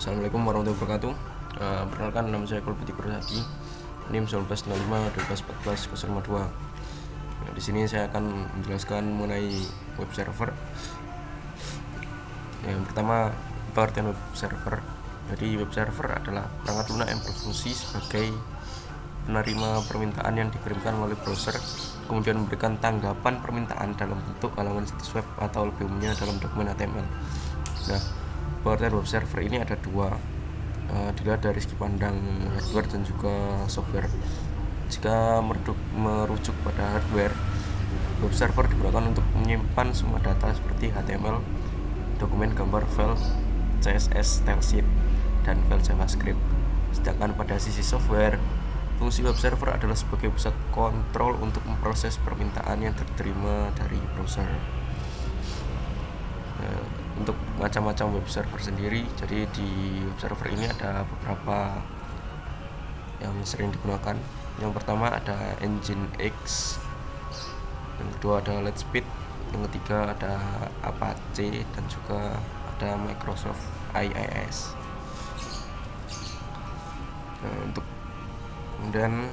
Assalamualaikum warahmatullahi wabarakatuh. Perkenalkan, nama saya Kolbudi Persadi, NIM 1905 1214 052. Di sini saya akan menjelaskan mengenai web server. Yang pertama, pengertian web server. Jadi web server adalah perangkat lunak yang berfungsi sebagai penerima permintaan yang dikirimkan melalui browser, kemudian memberikan tanggapan permintaan dalam bentuk halaman situs web atau lebih umumnya dalam dokumen HTML. Nah, pengertian web server ini ada dua, dilihat dari segi pandang hardware dan juga software. Jika merujuk pada hardware, web server digunakan untuk menyimpan semua data seperti HTML, dokumen, gambar, file CSS, style sheet, dan file JavaScript. Sedangkan pada sisi software, fungsi web server adalah sebagai pusat kontrol untuk memproses permintaan yang diterima dari browser. Untuk macam-macam web server sendiri, jadi di web server ini ada beberapa yang sering digunakan. Yang pertama ada Nginx, yang kedua ada Lightspeed, yang ketiga ada Apache, dan juga ada Microsoft IIS. Untuk kemudian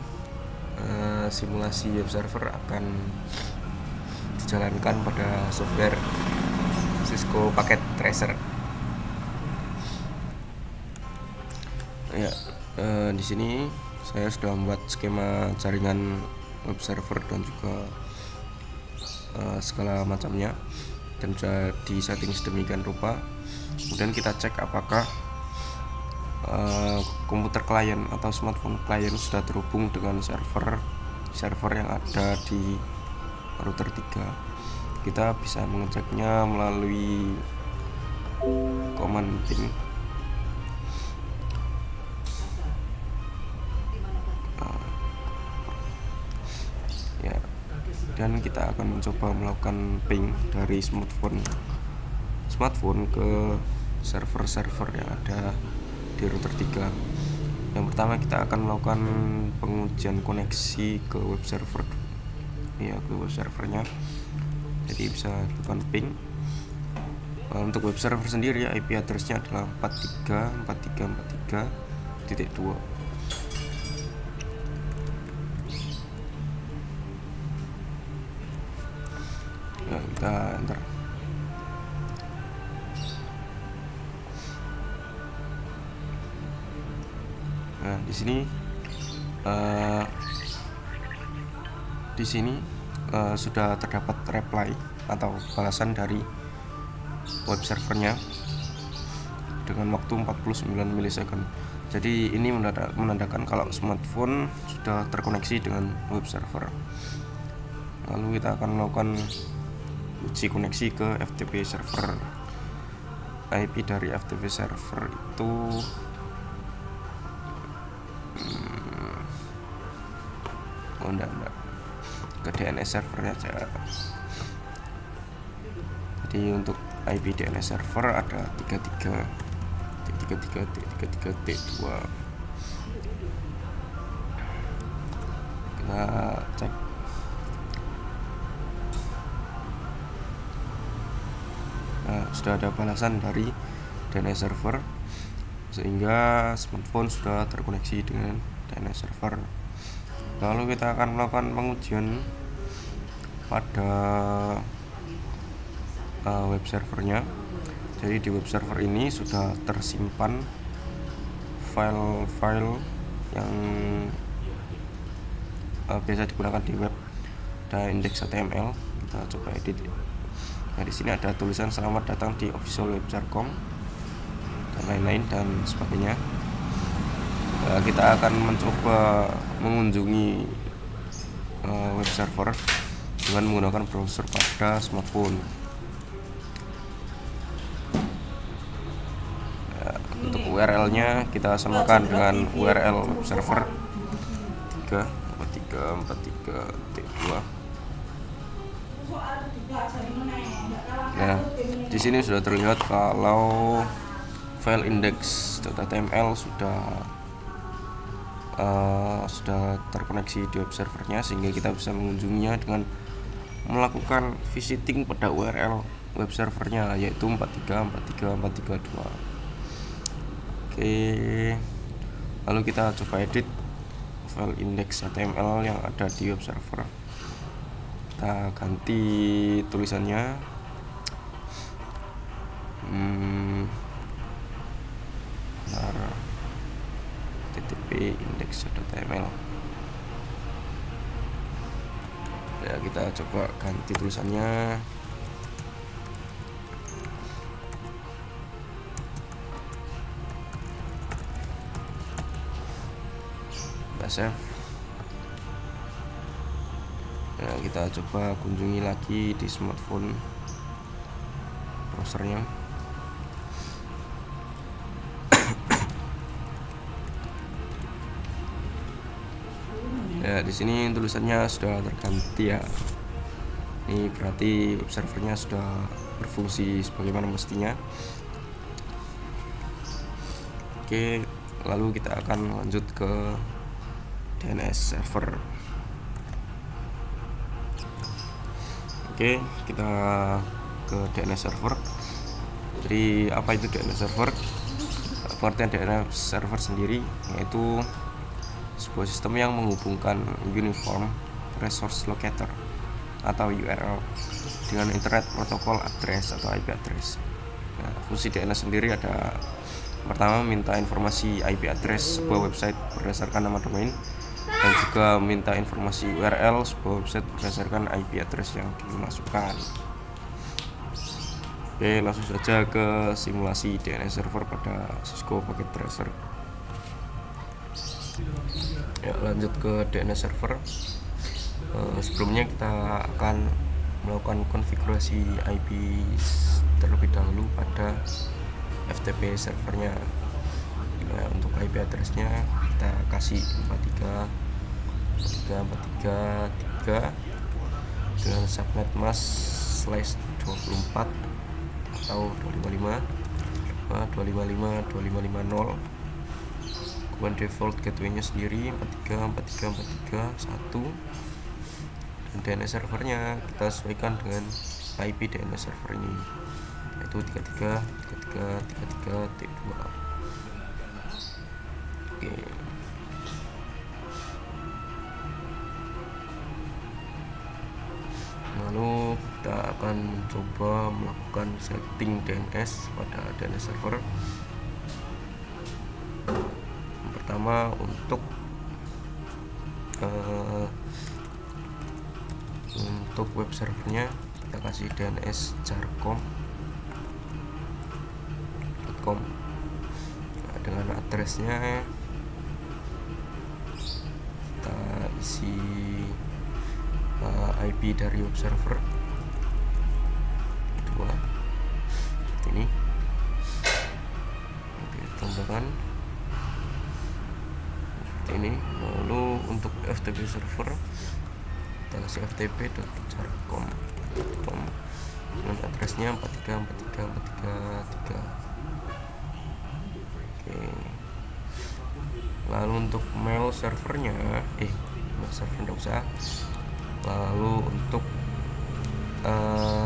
simulasi web server akan dijalankan pada software Cisco Packet Tracer. Di sini saya sudah membuat skema jaringan web server dan juga segala macamnya, dan sudah disetting sedemikian rupa. Kemudian kita cek apakah komputer klien atau smartphone klien sudah terhubung dengan server yang ada di router 3. Kita bisa mengeceknya melalui command ping. Dan kita akan mencoba melakukan ping dari smartphone ke server yang ada di router 3. Yang pertama, kita akan melakukan pengujian koneksi ke web servernya. Jadi bisa dilakukan ping. Untuk web server sendiri IP address-nya adalah 434343.2. Kita enter. Nah, di sini sudah terdapat reply atau balasan dari web servernya dengan waktu 49 milisecond. Jadi ini menandakan kalau smartphone sudah terkoneksi dengan web server. Lalu kita akan melakukan uji koneksi ke FTP server. IP dari FTP server itu enggak, ke DNS servernya aja. Jadi untuk IP DNS server ada 33.33.33.2. Kita cek. Nah, sudah ada balasan dari DNS server, sehingga smartphone sudah terkoneksi dengan DNS server. Lalu kita akan melakukan pengujian pada web servernya. Jadi di web server ini sudah tersimpan file-file yang biasa digunakan di web. Ada index.html, kita coba edit. Nah, di sini ada tulisan selamat datang di officialweb.com dan lain-lain dan sebagainya. Kita akan mencoba mengunjungi web server dengan menggunakan browser pada smartphone. Untuk URL-nya kita samakan dengan URL web server 34343.2. Nah, di sini sudah terlihat kalau file index.html sudah terkoneksi di web servernya, sehingga kita bisa mengunjunginya dengan melakukan visiting pada URL web servernya, yaitu 434343.2. Oke, lalu kita coba edit file index.html yang ada di web server. Kita ganti tulisannya http index.html. Ya, kita coba ganti tulisannya. Save. Ya, kita coba kunjungi lagi di smartphone browsernya. Ya, di sini tulisannya sudah terganti ya. Ini berarti web servernya sudah berfungsi sebagaimana mestinya. Oke, lalu kita akan lanjut ke DNS server. Oke, kita ke DNS server. Jadi apa itu DNS server? Pengertian DNS server sendiri yaitu sebuah sistem yang menghubungkan Uniform Resource Locator atau URL dengan Internet Protocol Address atau IP address. Nah, fungsi DNS sendiri ada: pertama, minta informasi IP address sebuah website berdasarkan nama domain, dan juga minta informasi URL sebuah website berdasarkan IP address yang dimasukkan. Oke, langsung saja ke simulasi DNS server pada Cisco Packet Tracer. Ya, lanjut ke DNS server. Sebelumnya kita akan melakukan konfigurasi IP terlebih dahulu pada FTP servernya. Nah, untuk IP addressnya kita kasih 43.43.43 dengan subnet mask/24 atau 255.255.255.0. kemudian default gateway-nya sendiri 43.43.43.1, dan DNS servernya kita sesuaikan dengan IP DNS server ini, yaitu 33.33.33.2. Oke. Lalu kita akan mencoba melakukan setting DNS pada DNS server. Yang pertama, untuk web servernya kita kasih DNS jarcom.com. Nah, dengan addressnya kita isi IP dari web server 2 seperti ini. Oke, tambahkan seperti ini. Lalu untuk FTP server kita kasih ftp.jarcom.com dengan addressnya 43.43.43.3. Oke. Lalu untuk mail servernya tidak usah. Lalu untuk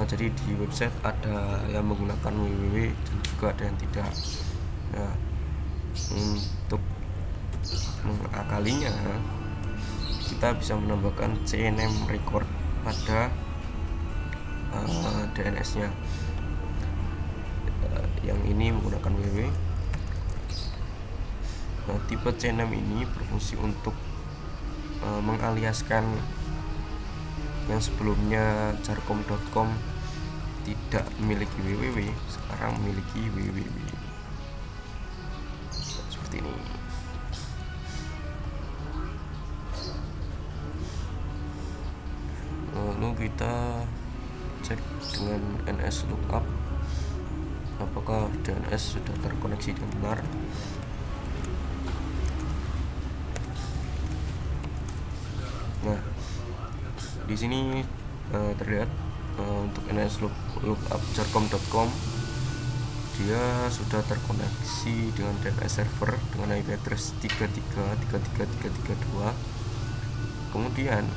jadi di website ada yang menggunakan www dan juga ada yang tidak. Nah, untuk mengakalinya kita bisa menambahkan CNAME record pada DNS-nya. Yang ini menggunakan www. Nah, tipe CNAME ini berfungsi untuk mengaliaskan yang sebelumnya jarcom.com tidak memiliki www, sekarang memiliki www. Seperti ini. Lalu kita cek dengan NS lookup apakah DNS sudah terkoneksi dengan benar. Nah, di sini terlihat untuk NS lookup jarcom.com dia sudah terkoneksi dengan DNS server dengan IP address 33.33.33.2. Kemudian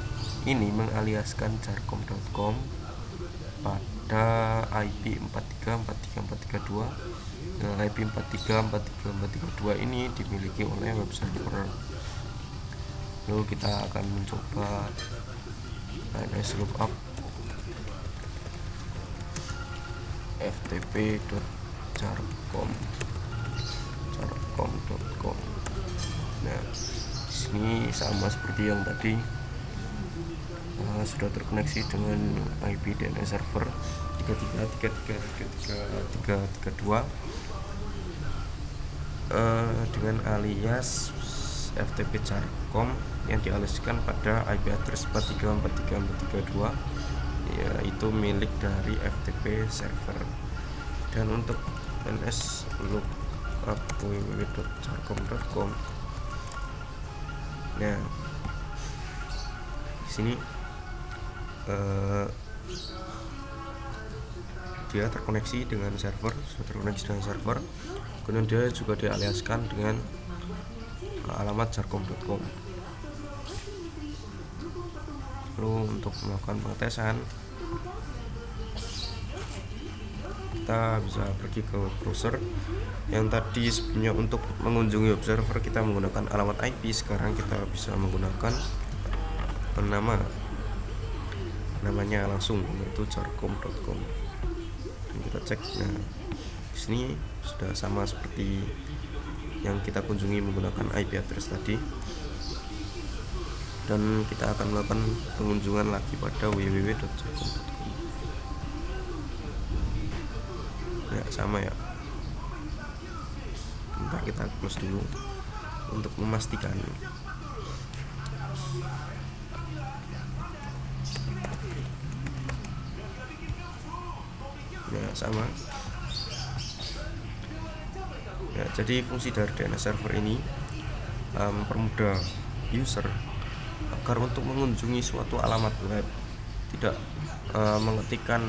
ini mengaliaskan jarcom.com pada ada IP 434342. Nah, IP 434342 ini dimiliki oleh web server. Lalu kita akan mencoba DNS lookup ftp.carcom.com. Nah, di sini sama seperti yang tadi, sudah terkoneksi dengan IP DNS server 33333332 dengan alias FTP Carcom yang dialiaskan pada IP address 434342, yaitu milik dari FTP server. Dan untuk DNS lookup www.carcom.com, nah di sini dia terkoneksi dengan server, kemudian dia juga dialiaskan dengan alamat carcom.com. Lalu untuk melakukan pengetesan, kita bisa pergi ke browser. Yang tadi sebelumnya untuk mengunjungi web server kita menggunakan alamat IP, sekarang kita bisa menggunakan namanya langsung, yaitu carcom.com. Kita cek. Nah, di sini sudah sama seperti yang kita kunjungi menggunakan IP address tadi, dan kita akan melakukan pengunjungan lagi pada www.carcom.com. Ya, sama ya. Bentar, kita close dulu untuk memastikan. Ya, sama. Ya, jadi fungsi dari DNS server ini mempermudah user agar untuk mengunjungi suatu alamat web tidak mengetikkan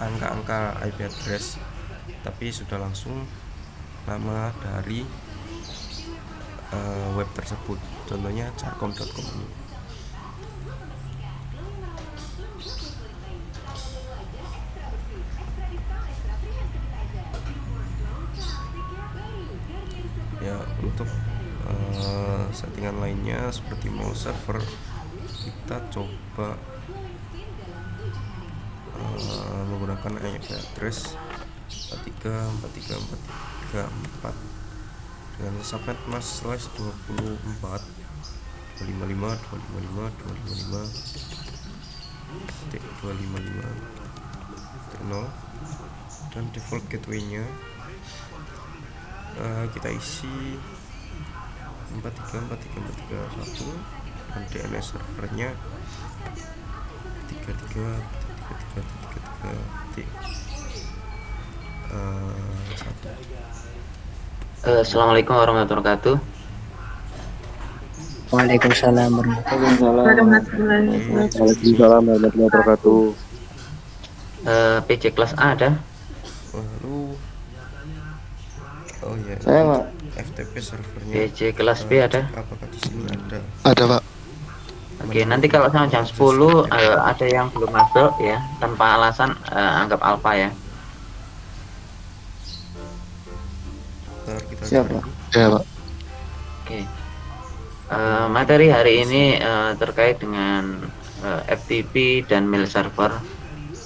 angka-angka IP address, tapi sudah langsung nama dari web tersebut, contohnya carcom.com ini. Ya, untuk settingan lainnya seperti mau server, kita coba menggunakan IP address 43434334 dengan subnet mas /24 255 dan default gateway-nya kita isi 434341 dan DNS servernya 333333.1. Assalamualaikum warahmatullahi wabarakatuh. Waalaikumsalam warahmatullahi wabarakatuh. PC kelas A ada? Lalu ya, Saya Pak. FTP servernya PC kelas B ada? apakah di sini ada? Ada Pak. Oke, nanti kalau sama jam 10 ada yang belum masuk ya, tanpa alasan anggap alpha ya. Siapa? Ya Pak. Oke. Materi hari ini terkait dengan FTP dan mail server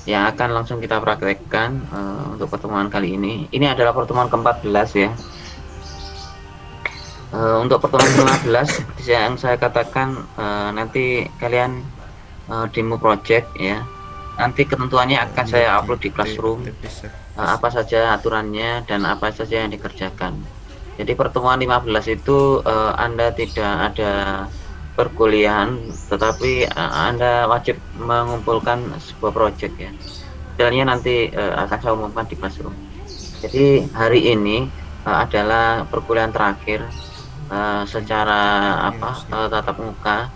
yang akan langsung kita praktekkan untuk pertemuan kali ini. Ini adalah pertemuan ke-14 ya. Untuk pertemuan ke-15 seperti yang saya katakan, nanti kalian demo project ya. Nanti ketentuannya akan saya upload di Classroom, apa saja aturannya dan apa saja yang dikerjakan. Jadi pertemuan 15 itu Anda tidak ada perkuliahan, tetapi Anda wajib mengumpulkan sebuah project ya. Detailnya nanti akan saya umumkan di Classroom. Jadi hari ini adalah perkuliahan terakhir secara tatap muka,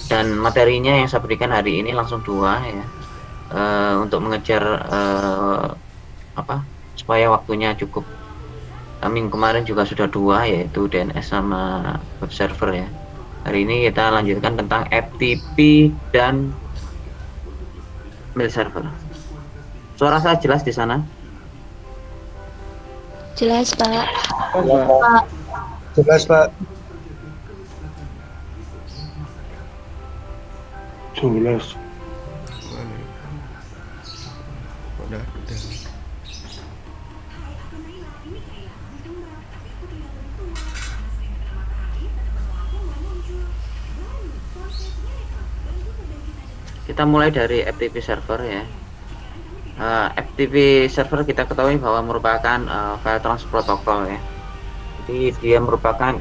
dan materinya yang saya berikan hari ini langsung 2 ya, untuk mengejar supaya waktunya cukup. Minggu kemarin juga sudah 2, yaitu DNS sama web server ya. Hari ini kita lanjutkan tentang FTP dan mail server. Suara saya jelas di sana? Jelas, Pak. Jelas, Pak. Jelas. Mana ya? Udah. Kita mulai dari FTP server ya. FTP server kita ketahui bahwa merupakan file transfer protokol ya. Jadi dia merupakan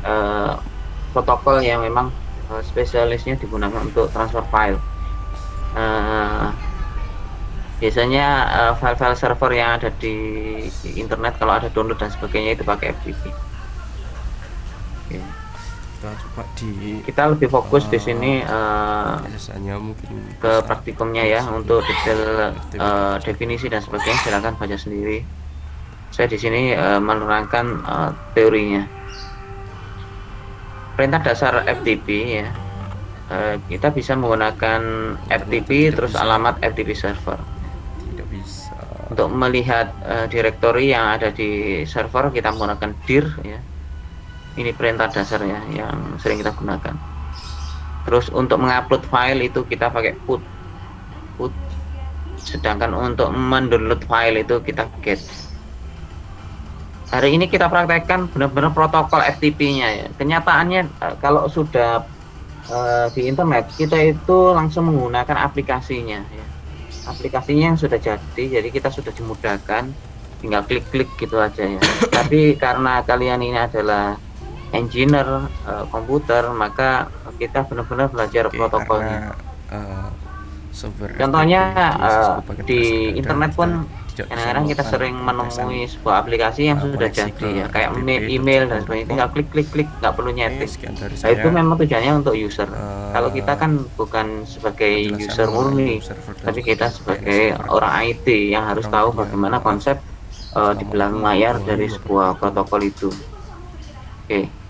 protokol yang memang spesialisnya digunakan untuk transfer file. Biasanya file-file server yang ada di internet kalau ada download dan sebagainya itu pakai FTP. Oke. Kita lebih fokus di sini biasanya mungkin ke praktikumnya ya. Untuk detail definisi dan sebagainya silakan baca sendiri. Saya di sini menerangkan teorinya. Perintah dasar FTP ya. Kita bisa menggunakan FTP terus alamat FTP server. tidak bisa. Untuk melihat direktori yang ada di server kita menggunakan dir ya. Ini perintah dasar ya yang sering kita gunakan. Terus untuk mengupload file itu kita pakai put. Sedangkan untuk mendownload file itu kita get. Hari ini kita praktekkan benar-benar protokol FTP-nya ya. Kenyataannya kalau sudah di internet kita itu langsung menggunakan aplikasinya ya. Aplikasinya yang sudah jadi kita sudah dimudahkan, tinggal klik-klik gitu aja ya. Tapi karena kalian ini adalah engineer komputer, maka kita benar-benar belajar protokolnya. Contohnya di internet pun kadang-kadang kita sering menemui sebuah aplikasi yang sudah jadi ya, kayak email dan sebagainya, tinggal klik nggak perlu nyeting. Nah, itu memang tujuannya untuk user. Kalau kita kan bukan sebagai user murni, tapi kita sebagai orang IT yang harus tahu bagaimana konsep di belakang layar dari sebuah protokol itu. Oke.